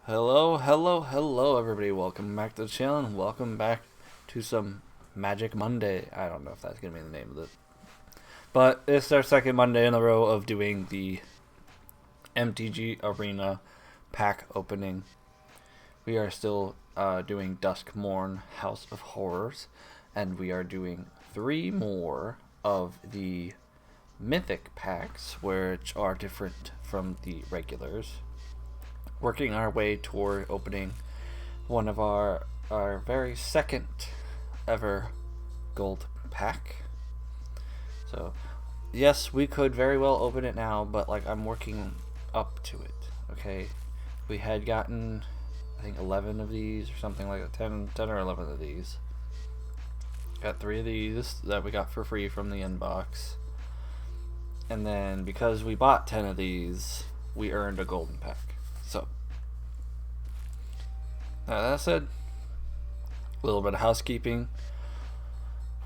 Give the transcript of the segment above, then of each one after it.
Hello everybody. Welcome back to the channel and welcome back to some Magic Monday. I don't know if that's going to be the name of it. But it's our second Monday in a row of doing the MTG Arena pack opening. We are still doing DuskMourn House of Horrors, and we are doing 3 more of the Mythic packs, which are different from the regulars. Working our way toward opening one of our very second ever gold pack. So yes, we could very well open it now, but like I'm working up to it. Okay, we had gotten I think 11 of these or something like that, 10 or 11 of these. Got 3 of these that we got for free from the inbox, and then because we bought 10 of these, we earned a golden pack. So, now that said, a little bit of housekeeping.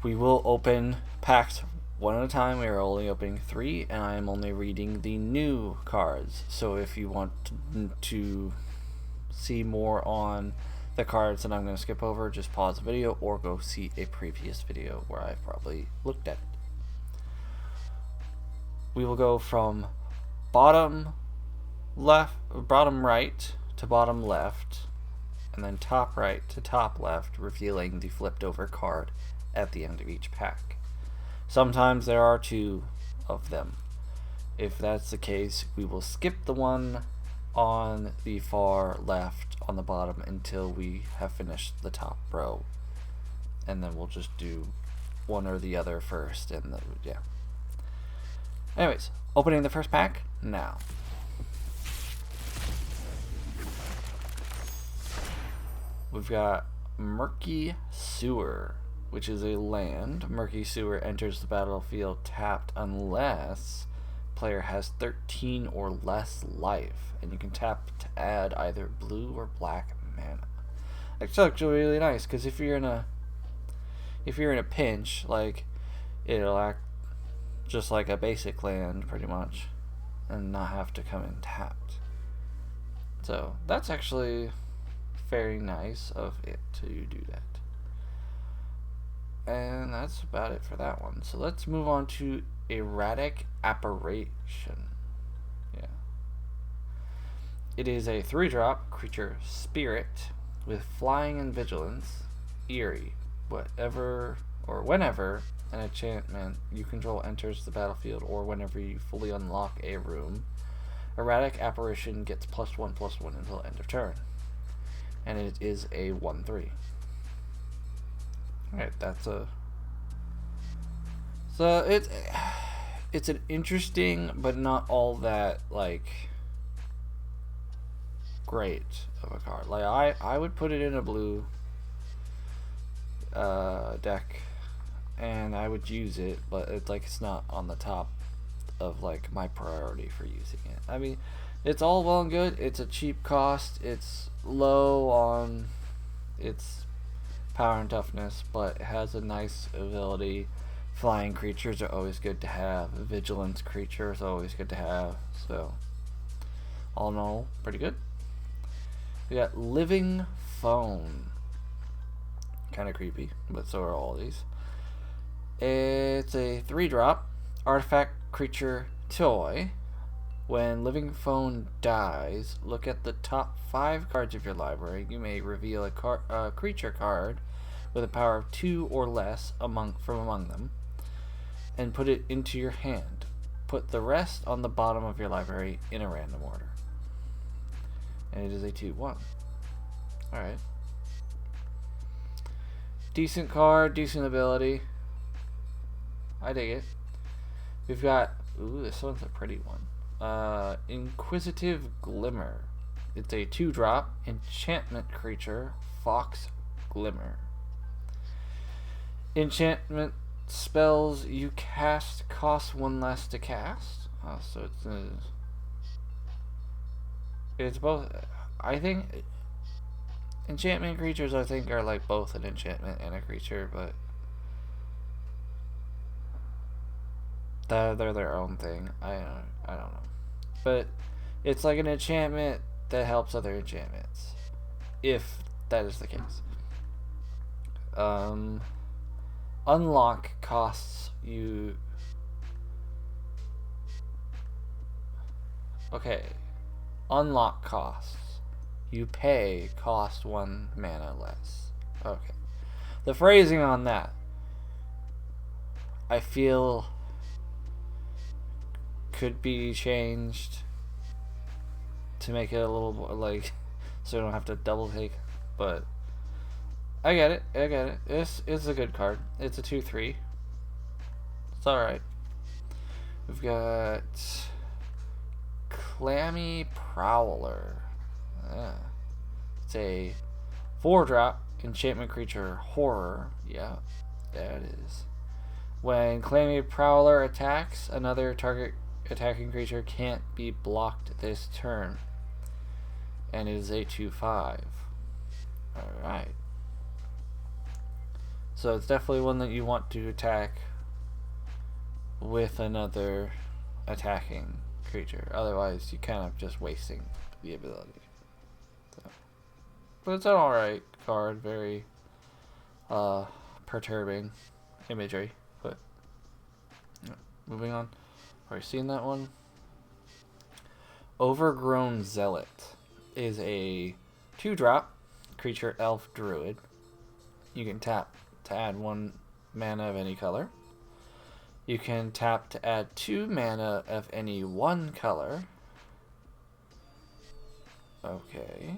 We will open packs one at a time. We are only opening 3, and I am only reading the new cards. So if you want to see more on the cards that I'm going to skip over, just pause the video or go see a previous video where I've probably looked at it. We will go from bottom right to bottom left, and then top right to top left, revealing the flipped over card at the end of each pack. Sometimes there are 2 of them. If that's the case, we will skip the one on the far left on the bottom until we have finished the top row, and then we'll just do one or the other first, and then, yeah. Anyways, opening the first pack now. We've got Murky Sewer, which is a land. Murky Sewer enters the battlefield tapped unless player has 13 or less life, and you can tap to add either blue or black mana. It's actually really nice because if you're in a pinch, like, it'll act just like a basic land pretty much, and not have to come in tapped. So that's actually very nice of it to do that. And that's about it for that one. So let's move on to Erratic Apparition. Yeah. It is a 3-drop creature spirit with flying and vigilance, eerie. Whenever an enchantment you control enters the battlefield, or whenever you fully unlock a room, Erratic Apparition gets +1/+1 until end of turn. And it is a 1/3. Alright, that's a... So it's an interesting, but not all that, like, great of a card. Like, I would put it in a blue deck, and I would use it, but it's not on the top of, like, my priority for using it. I mean, it's all well and good. It's a cheap cost. It's low on its power and toughness, but it has a nice ability. Flying creatures are always good to have. Vigilance creatures are always good to have. So, all in all, pretty good. We got Living Phone. Kind of creepy, but so are all these. It's a 3-drop artifact creature toy. When Living Phone dies, look at the top 5 cards of your library. You may reveal a creature card with a power of 2 or less from among them, and put it into your hand. Put the rest on the bottom of your library in a random order. And it is a 2/1. Alright. Decent card, decent ability. I dig it. We've got... Ooh, this one's a pretty one. Inquisitive Glimmer. It's a 2-drop enchantment creature, Fox Glimmer. Enchantment spells you cast cost 1 less to cast. So it's both. I think enchantment creatures, I think, are like both an enchantment and a creature, but they're their own thing. I don't know. But it's like an enchantment that helps other enchantments, if that is the case. Unlock costs you... Okay. Unlock costs. You pay cost 1 mana less. Okay. The phrasing on that, I feel, could be changed to make it a little more, like, so you don't have to double take, but I get it. It's a good card. It's a 2/3. It's alright. We've got Clammy Prowler. It's a 4-drop enchantment creature horror. Yeah, that is. When Clammy Prowler attacks, another target attacking creature can't be blocked this turn. And it is a 2/5. Alright. So it's definitely one that you want to attack with another attacking creature. Otherwise, you're kind of just wasting the ability. So. But it's an alright card. Very perturbing imagery. But yeah. Moving on. Already seen that one. Overgrown Zealot is a 2-drop creature elf druid. You can tap to add 1 mana of any color. You can tap to add 2 mana of any 1 color. Okay.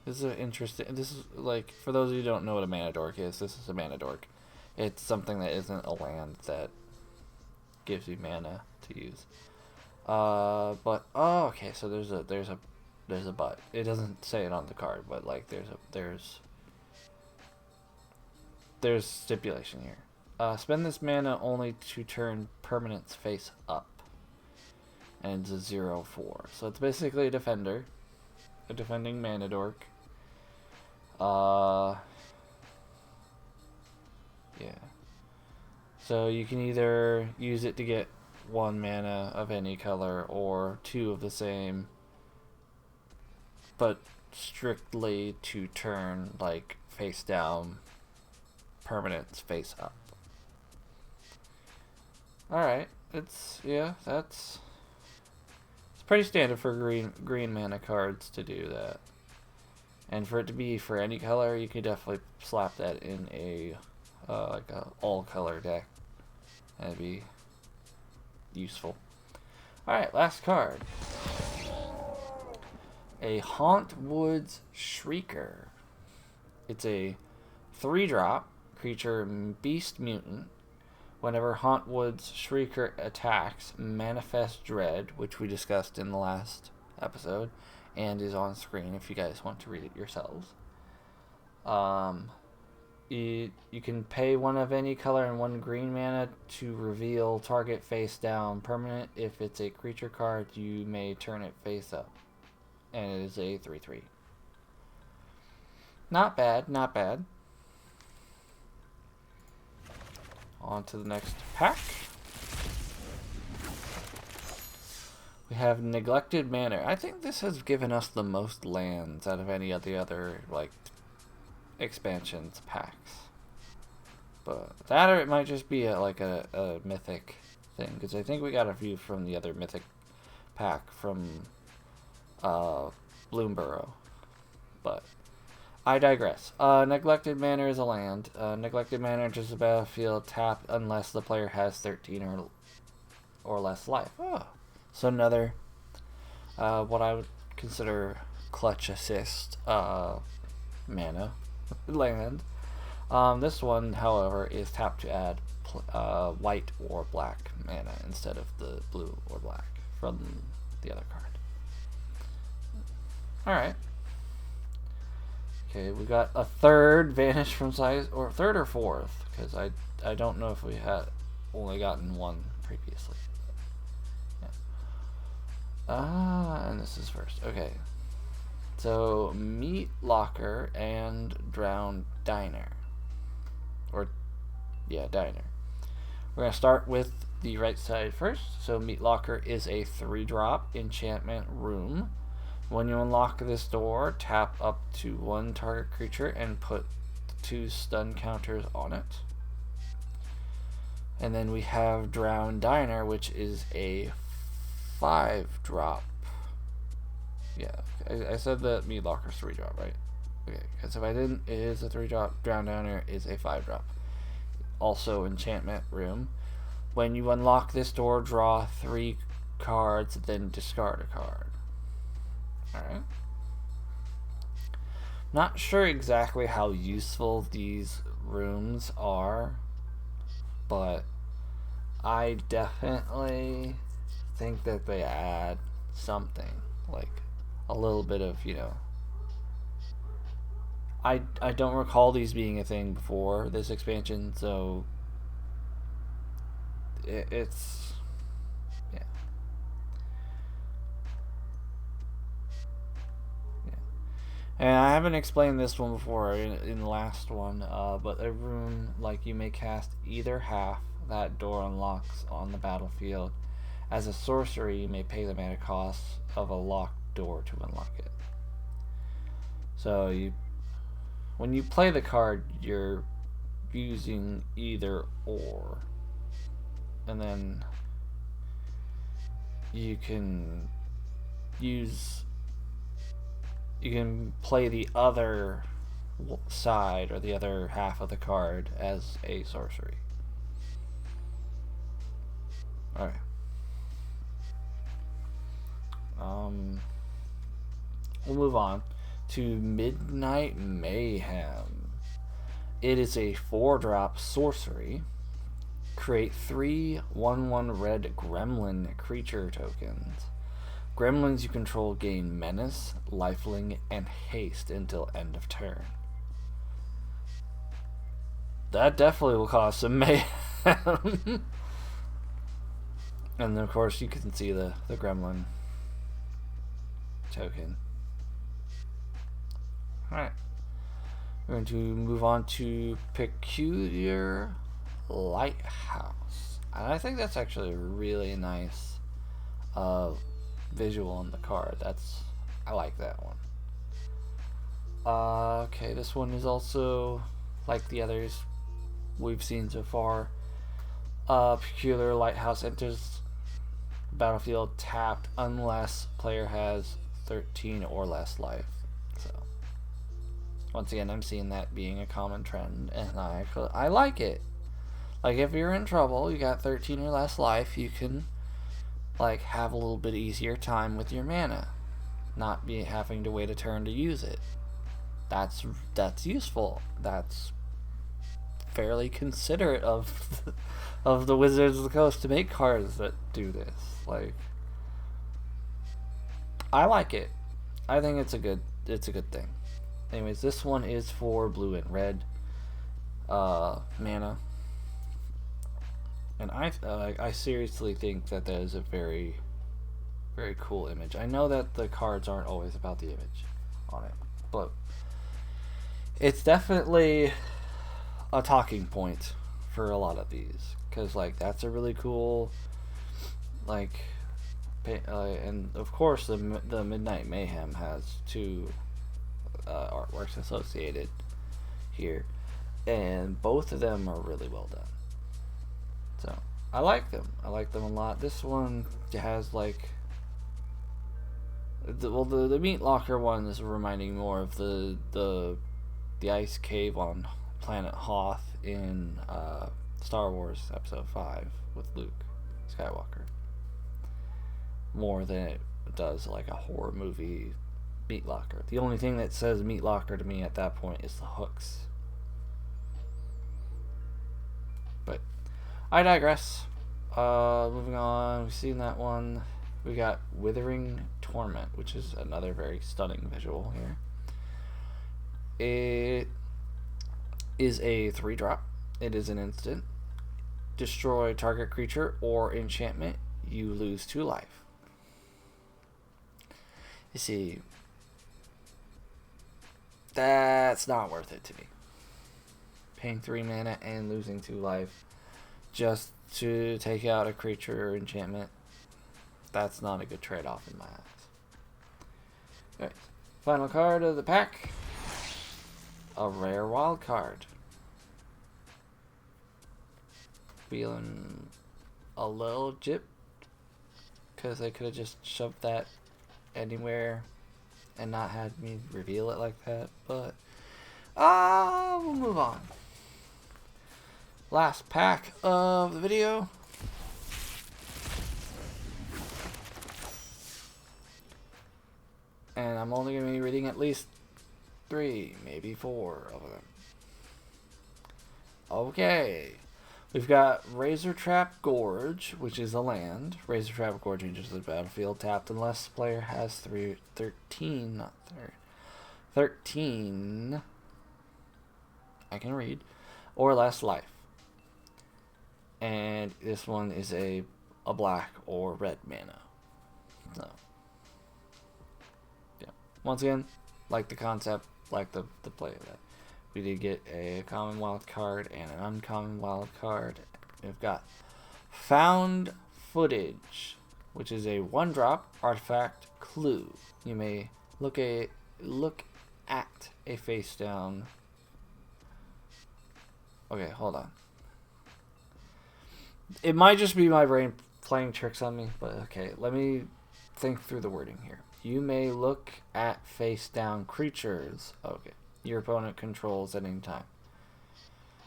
This is interesting. This is like, for those of you who don't know what a mana dork is, this is a mana dork. It's something that isn't a land that gives you mana to use. But oh, okay. So there's a but. It doesn't say it on the card, but like there's stipulation here. Spend this mana only to turn permanents face up. And it's a 0/4. So it's basically a defender. A defending mana dork. Yeah. So you can either use it to get 1 mana of any color or 2 of the same. But strictly to turn like face down, permanents face up. Alright, it's pretty standard for green mana cards to do that. And for it to be for any color, you could definitely slap that in a like a all color deck. That'd be useful. Alright, last card. A Haunt Woods Shrieker. It's a 3-drop creature beast mutant. Whenever Haunt Woods Shrieker attacks, manifest dread, which we discussed in the last episode, and is on screen if you guys want to read it yourselves. You can pay 1 of any color and 1 green mana to reveal target face down permanent. If it's a creature card, you may turn it face up. And it is a 3/3. Not bad, not bad. On to the next pack. We have Neglected Manor. I think this has given us the most lands out of any of the other like expansions packs. But that, or it might just be a Mythic thing, because I think we got a few from the other Mythic pack from Bloomborough. But I digress. Neglected Manor is a land. Neglected Manor enters the battlefield tapped unless the player has 13 or less life. Oh. So another, what I would consider clutch assist mana land. This one, however, is tapped to add white or black mana instead of the blue or black from the other card. Alright. Okay, we got a 3rd Vanish from Size, or 3rd or 4th, because I don't know if we had only gotten 1 previously. Yeah. And this is first. Okay. So, Meat Locker and Drowned Diner. Diner. We're going to start with the right side first. So, Meat Locker is a 3-drop enchantment room. When you unlock this door, tap up to one target creature and put 2 stun counters on it. And then we have Drown Diner, which is a 5-drop. Yeah, I said that Meat Locker's 3-drop, right? Okay, because if I didn't, it is a 3-drop. Drown Diner is a 5-drop. Also, Enchantment Room. When you unlock this door, draw 3 cards, then discard a card. Alright. Not sure exactly how useful these rooms are, but I definitely think that they add something, like a little bit of, you know. I don't recall these being a thing before this expansion, so it's, yeah. And I haven't explained this one before in the last one, but a room, like, you may cast either half that door unlocks on the battlefield. As a sorcery, you may pay the mana cost of a locked door to unlock it. So when you play the card, you're using either or. And then you can play the other side or the other half of the card as a sorcery. Alright. We'll move on to Midnight Mayhem. It is a 4-drop sorcery. Create 3 1/1 red gremlin creature tokens. Gremlins you control gain menace, lifelink, and haste until end of turn. That definitely will cause some mayhem. And of course you can see the gremlin token. Alright. We're going to move on to Peculiar Lighthouse. And I think that's actually a really nice visual on the card. I like that one. Okay, this one is also like the others we've seen so far. Peculiar Lighthouse enters battlefield tapped unless player has 13 or less life. So once again, I'm seeing that being a common trend, and I like it. Like, if you're in trouble, you got 13 or less life, you can, like, have a little bit easier time with your mana, not be having to wait a turn to use it. That's useful. That's fairly considerate of the Wizards of the Coast to make cards that do this. Like, I like it. I think it's a good thing. Anyways, this one is for blue and red mana. And I seriously think that is a very, very cool image. I know that the cards aren't always about the image on it, but it's definitely a talking point for a lot of these, because, like, that's a really cool, like, and of course the Midnight Mayhem has 2 artworks associated here, and both of them are really well done. So I like them. I like them a lot. This one has, like, the Meat Locker one is reminding more of the ice cave on planet Hoth in Star Wars Episode 5 with Luke Skywalker, more than it does like a horror movie Meat Locker. The only thing that says Meat Locker to me at that point is the hooks. But I digress. Moving on, we've seen that one. We got Withering Torment, which is another very stunning visual here. It is a 3-drop. It is an instant. Destroy target creature or enchantment. You lose 2 life. You see, that's not worth it to me. Paying 3 mana and losing 2 life just to take out a creature or enchantment, that's not a good trade-off in my eyes. Alright. Final card of the pack. A rare wild card. Feeling a little gypped because they could have just shoved that anywhere and not had me reveal it like that, but we'll move on. Last pack of the video. And I'm only going to be reading at least 3, maybe 4 of them. Okay. We've got Razor Trap Gorge, which is a land. Razor Trap Gorge enters the battlefield tapped unless the player has 13, I can read, or less life. And this one is a black or red mana. So, yeah. Once again, like the concept, like the play of that. We did get a common wild card and an uncommon wild card. We've got Found Footage, which is a 1-drop artifact clue. You may look at a face down. Okay, hold on. It might just be my brain playing tricks on me, but okay, let me think through the wording here. You may look at face down creatures. Okay. Your opponent controls at any time.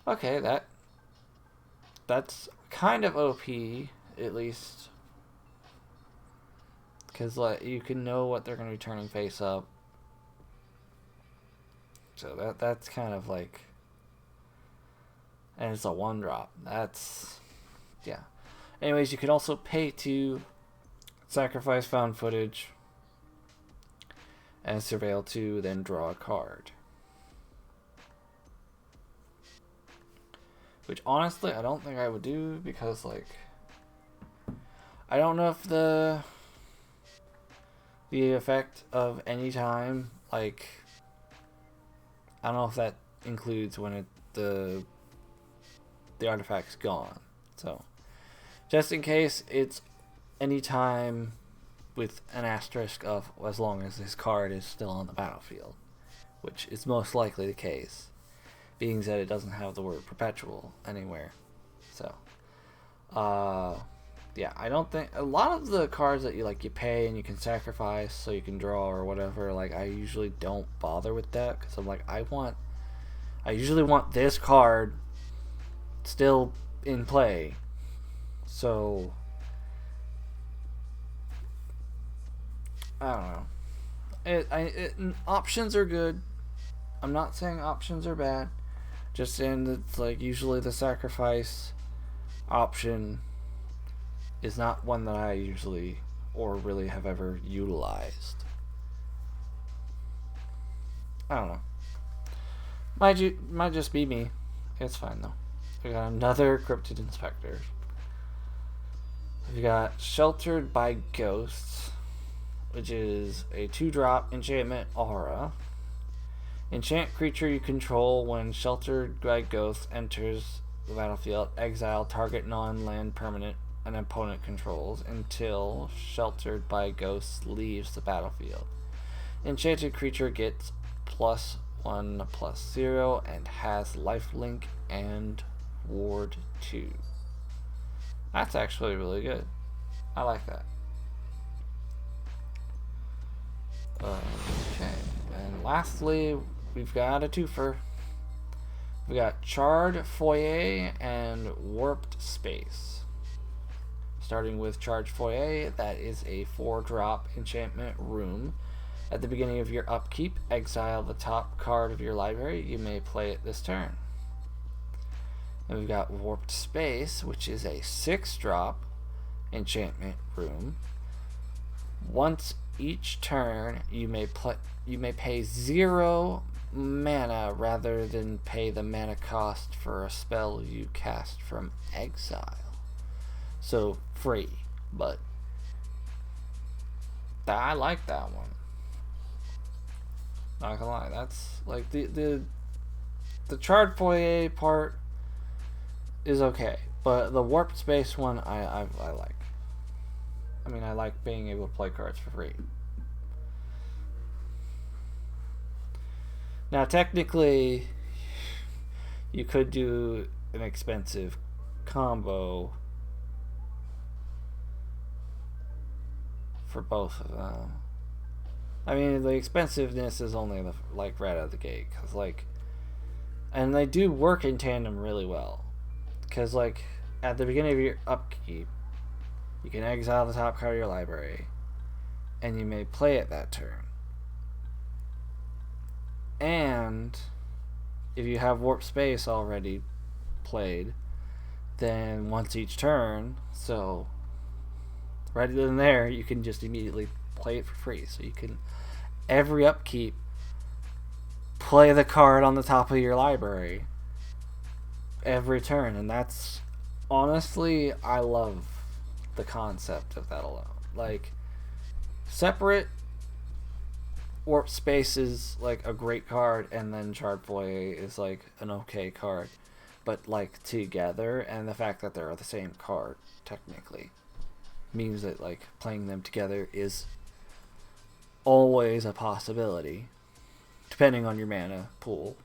Okay, that's kind of OP, at least, because like you can know what they're going to be turning face up. So that's kind of like, and it's a 1-drop. That's, yeah. Anyways, you can also pay to sacrifice Found Footage and surveil 2, then draw a card. Which, honestly, I don't think I would do because, like, I don't know if the effect of any time, like, I don't know if that includes when the artifact's gone. So, just in case, it's any time with an asterisk of as long as this card is still on the battlefield, which is most likely the case, being that it doesn't have the word perpetual anywhere. So, yeah, I don't think a lot of the cards that you pay and you can sacrifice so you can draw or whatever, like, I usually don't bother with that because I'm like, I usually want this card still in play. So, I don't know. Options are good. I'm not saying options are bad. Just saying that, like, usually the sacrifice option is not one that I usually or really have ever utilized. I don't know. Might just be me. It's fine though. We got another Cryptid Inspector. We got Sheltered by Ghosts, which is a 2-drop enchantment aura. Enchant creature you control when Sheltered by Ghosts enters the battlefield. Exile target non-land permanent an opponent controls until Sheltered by Ghosts leaves the battlefield. Enchanted creature gets +1/+0 and has lifelink and ward 2. That's actually really good. I like that. Okay, and lastly, we've got a twofer. We got Charred Foyer and Warped Space. Starting with Charred Foyer, that is a 4-drop enchantment room. At the beginning of your upkeep, exile the top card of your library. You may play it this turn. And we've got Warped Space, which is a 6-drop enchantment room. Once each turn, you may pay 0 mana rather than pay the mana cost for a spell you cast from exile. So free, but I like that one. Not gonna lie, that's like the Charred Foyer part is okay, but the Warped Space one I like. I mean, I like being able to play cards for free. Now, technically, you could do an expensive combo for both of them. I mean, the expensiveness is only like right out of the gate, cause like, and they do work in tandem really well, cause like at the beginning of your upkeep, you can exile the top card of your library, and you may play it that turn. And if you have Warp Space already played, then once each turn, so right then there, you can just immediately play it for free. So you can, every upkeep, play the card on the top of your library every turn. And that's, honestly, I love the concept of that alone. Like, separate Warp Space is like a great card, and then Shard Foyer is like an okay card. But like together, and the fact that they're the same card, technically, means that like playing them together is always a possibility, depending on your mana pool,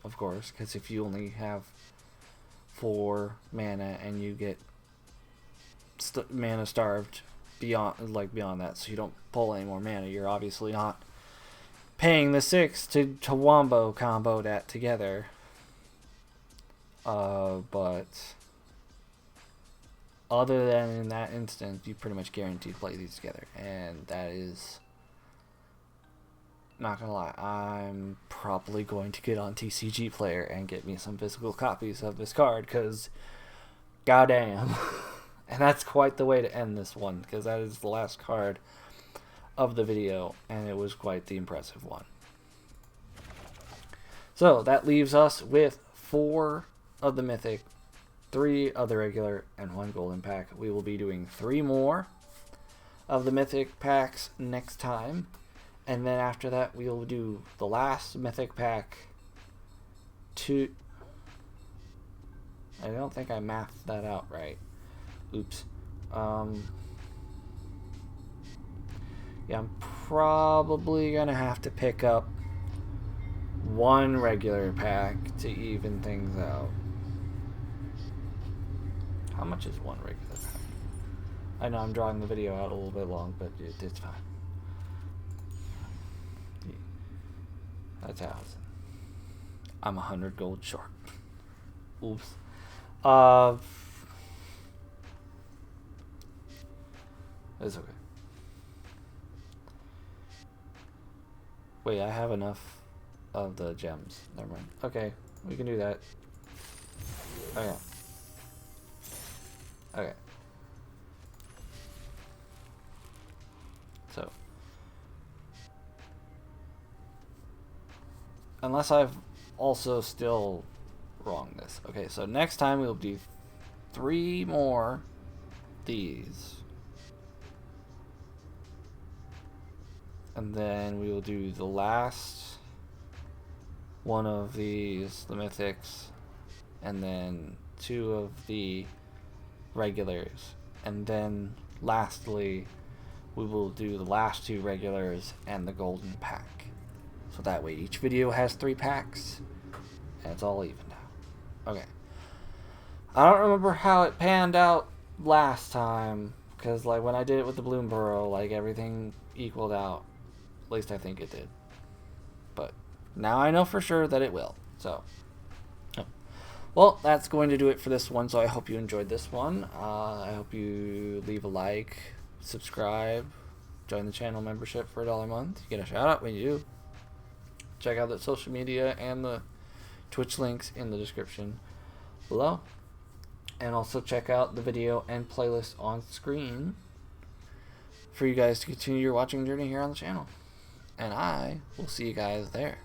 of course, because if you only have 4 mana and you get mana starved beyond that, so you don't pull any more mana, you're obviously not paying the 6 to wombo combo that together. But other than in that instance, you pretty much guarantee to play these together, and that is, not gonna lie, I'm probably going to get on TCG Player and get me some physical copies of this card, because goddamn. And that's quite the way to end this one, because that is the last card of the video, and it was quite the impressive one. So that leaves us with 4 of the Mythic, 3 of the regular, and 1 golden pack. We will be doing 3 more of the Mythic packs next time, and then after that we will do the last Mythic pack. I don't think I mathed that out right. Oops. Yeah, I'm probably gonna have to pick up 1 regular pack to even things out. How much is 1 regular pack? I know I'm drawing the video out a little bit long, but it's fine. That's 1,000. I'm 100 gold short. Oops. It's okay. Wait, I have enough of the gems. Never mind. Okay, we can do that. Okay. Okay. So, unless I've also still wrong this. Okay, so next time we'll do 3 more these. And then we will do the last one of these, the Mythics, and then 2 of the regulars. And then lastly, we will do the last 2 regulars and the golden pack. So that way each video has 3 packs, and it's all even now. Okay. I don't remember how it panned out last time, because like when I did it with the Bloom Burrow, like everything equaled out. At least I think it did. But now I know for sure that it will. So, well, that's going to do it for this one. So I hope you enjoyed this one. I hope you leave a like, subscribe, join the channel membership for $1 a month. You get a shout out when you do. Check out the social media and the Twitch links in the description below. And also check out the video and playlist on screen for you guys to continue your watching journey here on the channel. And I will see you guys there.